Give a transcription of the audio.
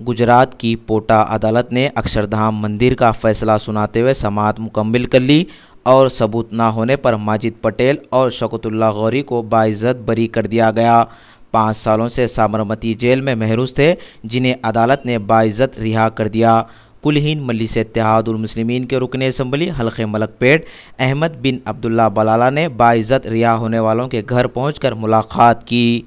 गुजरात की पोटा अदालत ने अक्षरधाम मंदिर का फैसला सुनाते हुए समाअत मुकम्मिल कर ली और सबूत न होने पर माजिद पटेल और शौकतुल्लाह गौरी को बाइज्जत बरी कर दिया गया। 5 सालों से साबरमती जेल में महरूस थे, जिन्हें अदालत ने बाइज्जत रिहा कर दिया। कुल-हिंद मजलिस इत्तेहादुल मुस्लिमीन के रुकन असम्बली हल्के मलकपेट अहमद बिन अब्दुल्ला बलाला ने बाइज्जत रिहा होने वालों के घर पहुंचकर मुलाकात की।